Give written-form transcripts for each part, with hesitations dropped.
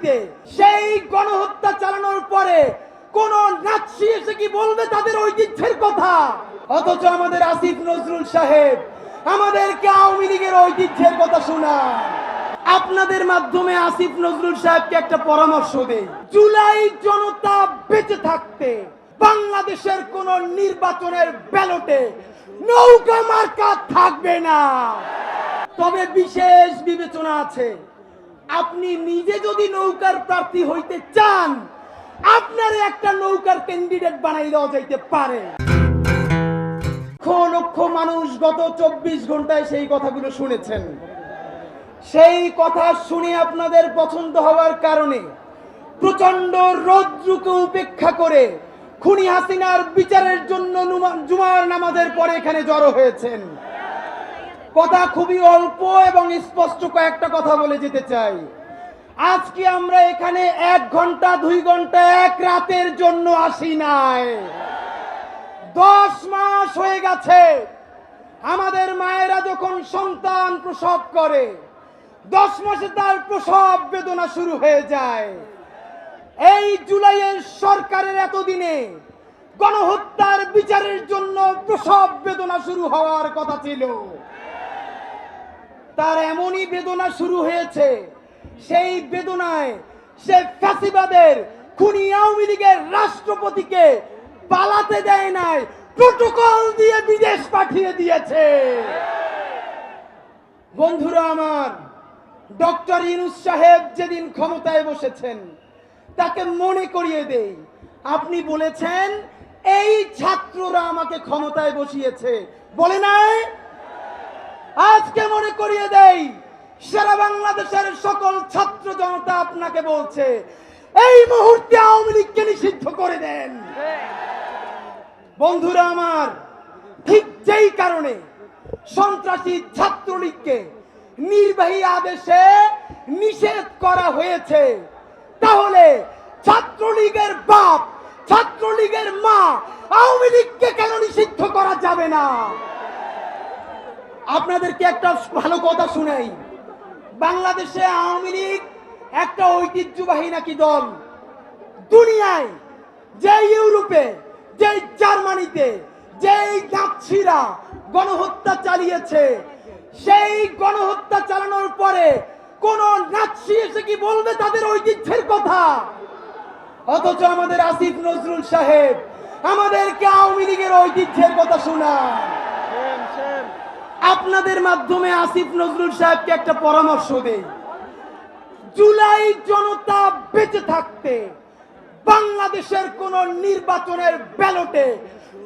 দাবিতে সেই গণহত্যা চালানোর পরে কোন নাৎসি এসে কি বলবে তাদের ঐতিহ্যের কথা? অথচ আমাদের আসিফ নজরুল সাহেব আমাদেরকে আওয়ামী লীগের ঐতিহ্যের কথা শোনান। আপনাদের মাধ্যমে আসিফ নজরুল সাহেবকে একটা পরামর্শ দেই, জুলাই জনতা বেঁচে থাকতে বাংলাদেশের কোন নির্বাচনের ব্যালটে নৌকা মার্কা থাকবে না। তবে বিশেষ বিবেচনা আছে, আপনি নিজে যদি নৌকার প্রার্থী হইতে চান আপনার একটা নৌকার ক্যান্ডিডেট বানাই দেওয়া যাইতে পারে। লক্ষ লক্ষ মানুষ গত 24 ঘন্টায় সেই কথাগুলো শুনেছেন। সেই কথা শুনে আপনাদের পছন্দ হওয়ার কারণে প্রচন্ড রৌদ্রকে উপেক্ষা করে খুনি হাসিনার বিচারের জন্য জুমার নামাজের পরে এখানে জড়ো হয়েছেন। কথা খুবই অল্প এবং স্পষ্ট কয়েকটা কথা বলে যেতে চাই। আজকে আমরা এখানে 1 ঘন্টা 2 ঘন্টা 1 রাতের জন্য আসি নাই। 10 মাস হয়ে গেছে আমাদের মায়েরা যখন সন্তান প্রসব করে 10 মাসে তার প্রসব বেদনা শুরু হয়ে যায়। এই জুলাইয়ের সরকারের এতদিনে গণহত্যার বিচারের জন্য প্রসব বেদনা শুরু হওয়ার কথা ছিল, তার এমনই বেদনা শুরু হয়েছে, সেই বেদনায় সে ফ্যাসিবাদের খুনি আওয়ামী লীগের রাষ্ট্রপতিকে পালাতে দেয় নাই, প্রটোকল দিয়ে বিদেশ পাঠিয়ে দিয়েছে। বন্ধুরা আমার, ডক্টর ইউনূস সাহেব যেদিন ক্ষমতায় বসেছেন তাকে মনে করিয়ে দেই, আপনি বলেছেন এই ছাত্ররা আমাকে ক্ষমতায় বসিয়েছে, বলে নাই? আজকে মনে করিয়ে দেই, সারা বাংলাদেশের সকল ছাত্র জনতা আপনাকে বলছে এই মুহূর্তে আওয়ামী লীগকে নিষিদ্ধ করে দেন। বন্ধুরা আমার, ঠিক যেই কারণে সন্ত্রাসী ছাত্রলীগকে নির্বাহী আদেশে নিষেধ করা হয়েছে, তাহলে ছাত্রলীগের বাপ ছাত্রলীগের মা আওয়ামী লীগকে কেন নিষিদ্ধ করা যাবে না? আপনাদেরকে একটা ভালো কথা শুনাই, বাংলাদেশে আওয়ামী লীগ একটা ঐতিহ্যবাহী নাকি দল। দুনিয়ায় যে ইউরোপে, যে জার্মানিতে, যেই নাৎসিরা গণহত্যা চালিয়েছে, সেই গণহত্যা চালানোর পরে কোন নাৎসি এসে কি বলবে তাদের ঐতিহ্যের কথা? অথচ আমাদের আসিফ নজরুল সাহেব আমাদেরকে আওয়ামী লীগের ঐতিহ্যের কথা শোনান। আপনাদের মাধ্যমে আসিফ নজরুল সাহেবকে একটা পরামর্শ দেই, জুলাই জনতা বেঁচে থাকতে বাংলাদেশের কোন নির্বাচনের ব্যালটে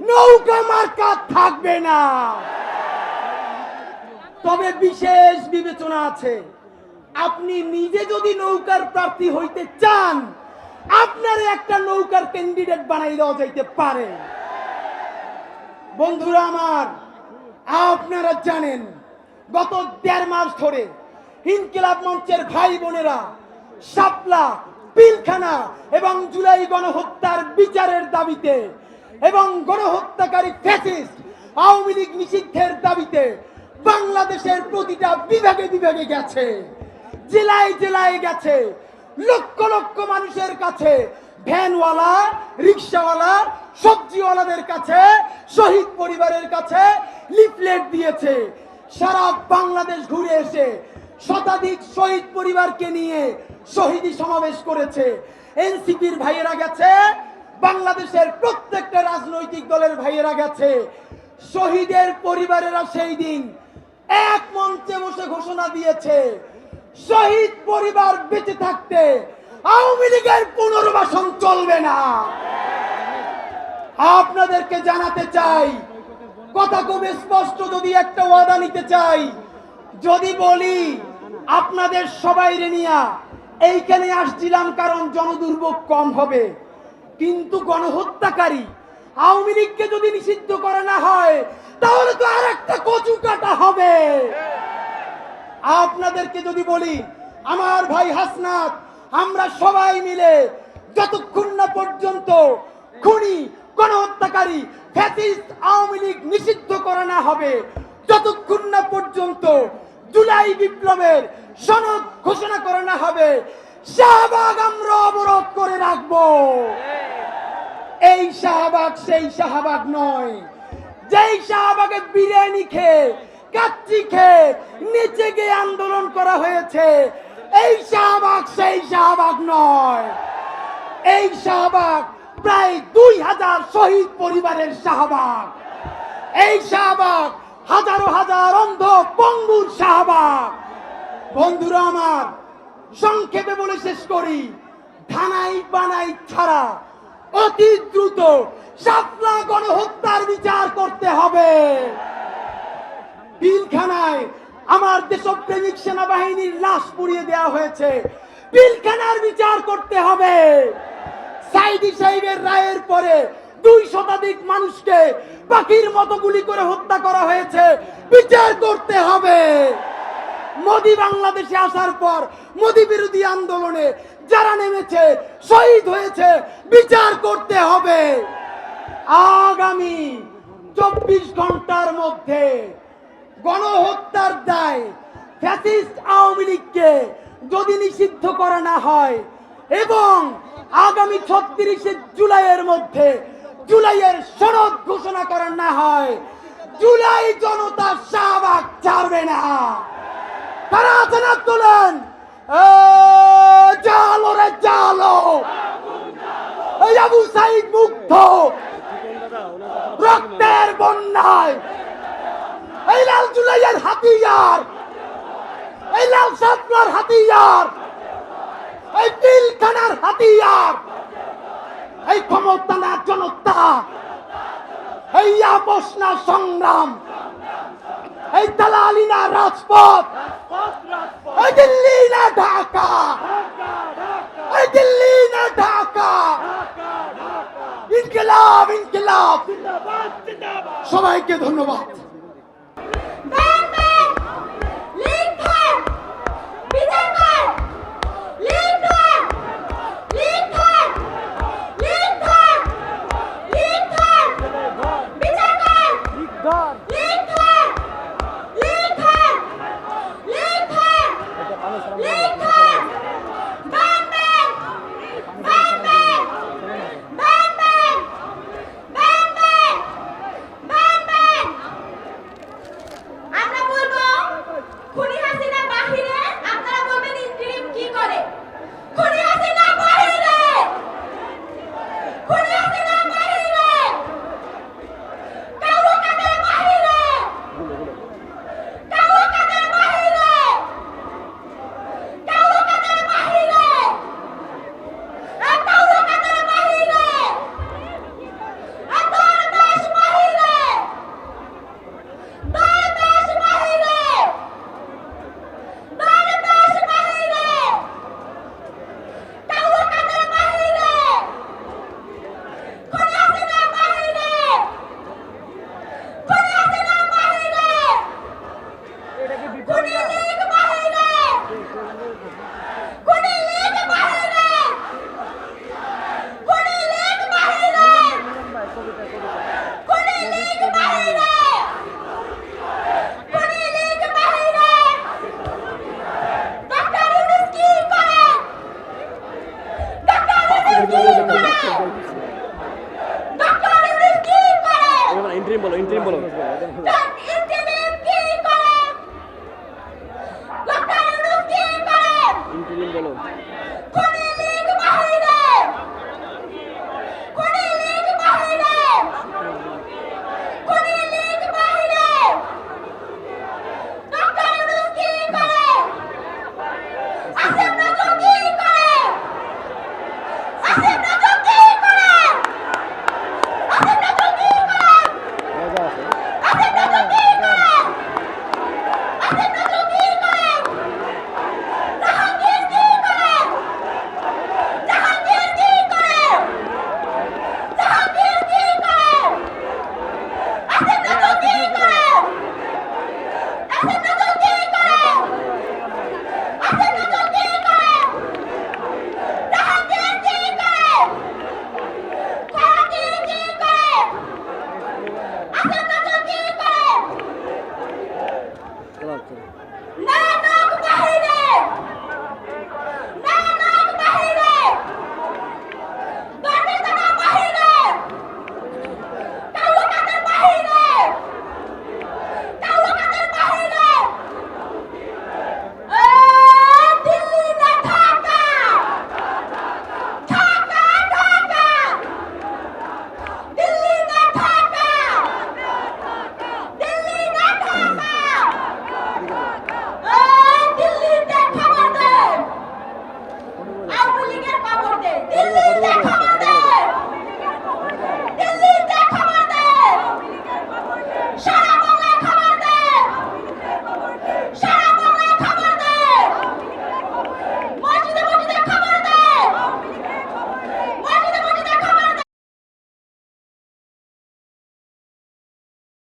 নৌকা মার্কা থাকবে না। তবে বিশেষ বিবেচনা আছে, আপনি নিজে যদি নৌকার প্রার্থী হইতে চান আপনার একটা নৌকার ক্যান্ডিডেট বানাই দেওয়া যাইতে পারে। বন্ধুরা আমার, আপনারা জানেন গত 1.5 মাস ধরে ইনকিলাব মঞ্চের ভাই বোনেরা শাপলা, পিলখানা এবং জুলাই গণহত্যার বিচারের দাবিতে এবং গণহত্যাকারী ফ্যাসিস্ট আওয়ামী লীগ নিষিদ্ধের দাবিতে বাংলাদেশের প্রতিটা বিভাগে বিভাগে গেছে, জেলায় জেলায় গেছে, লক্ষ লক্ষ মানুষের কাছে, ভ্যানওয়ালা, রিক্সাওয়ালা, সবজিওয়ালাদের কাছে, শহীদ পরিবারের কাছে লিফলেট দিয়েছে। সারা বাংলাদেশ ঘুরে এসে শতাধিক শহীদ পরিবারকে নিয়ে শহীদি সমাবেশ করেছে। এনসিপির ভাইয়েরা গেছে, বাংলাদেশের প্রত্যেকটা রাজনৈতিক দলের ভাইয়েরা গেছে। শহীদের পরিবারেরা সেই দিন এক মঞ্চে বসে ঘোষণা দিয়েছে শহীদ পরিবার বেঁচে থাকতে আওয়ামী লীগের পুনর্বাসন চলবে না। আপনাদেরকে জানাতে চাই, কথা খুব স্পষ্ট, যদি একটা ওয়াদা নিতে চাই, যদি বলি আপনাদের সবাই নিয়া এইখানে আসছিলাম কারণ জনদুর্ভোগ কম হবে, কিন্তু গণহত্যাকারী আওয়ামী লীগকে যদি নিষিদ্ধ করা না হয় তাহলে তো আর একটা কচু কাটা হবে। আপনাদেরকে যদি বলি আমার ভাই হাসনাত, আমরা সবাই মিলে যতক্ষণ না পর্যন্ত খুনি গণহত্যাকারী ফ্যাসিস্ট আওয়ামী লীগ নিষিদ্ধ করা না হবে, যতক্ষণ না পর্যন্ত জুলাই বিপ্লবের সনদ ঘোষণা করা না হবে, শাহবাগ আমরা অবরোধ করে রাখবো। এই শাহবাগ সেই শাহবাগ নয় যেই শাহবাগে বিরিয়ানি খেয়ে কাচ্চি খেয়ে নিচে গিয়ে আন্দোলন করা হয়েছে। এই শাহবাগ সেই শাহবাগ নয়। এই শাহবাগ প্রায় 2000 শহীদ পরিবারের শাহবাগ। এই শাহবাগ হাজারো হাজার অন্ধ পঙ্গুর শাহবাগ। বন্ধুরা আমার, সংক্ষেপে বলে শেষ করি, ধানাই বানাই ছাড়া অতি দ্রুত শাপলা গণহত্যার বিচার করতে হবে। পিলখানায় আমার দেশপ্রেমিক সেনাবাহিনীর লাশ পুড়িয়ে দেওয়া হয়েছে, পিলখানার বিচার করতে হবে। সাইদি সাহেবের রায়ের পরে 2 শতাধিক মানুষকে পাখির মতো গুলি করে হত্যা করা হয়েছে, বিচার করতে হবে। মোদি বাংলাদেশে আসার পর মোদি বিরোধী আন্দোলনে যারা নেমেছে শহীদ হয়েছে, বিচার করতে হবে। আগামী 24 ঘন্টার মধ্যে গণহত্যার দায় ফ্যাসিস্ট আওয়ামী লীগকে যদি নিষিদ্ধ করা না হয় এবং আগামী 36 জুলাইয়ের মধ্যে জুলাইয়ের সনদ ঘোষণা করা না হয়, জুলাই জনতা শাহবাগ ছাড়বে না। তারা আছেন, তোলেন জালো রে জালো। এই আবু সাইদ মুগ্ধ রক্তের বন্যায়, এই লাল জুলাইয়ের হাতিয়ার, এই লাল শাপলার হাতিয়ার, এই পিলখানার হাতিয়ার, এই ক্ষমতা না জনতা, এই আপোষ না সংগ্রাম, এই দালালি না রাজপথ, এই দিল্লি না ঢাকা, এই দিল্লি না ঢাকা। ইনকিলাব ইনকিলাব। সবাইকে ধন্যবাদ। ইন্টারিম বলো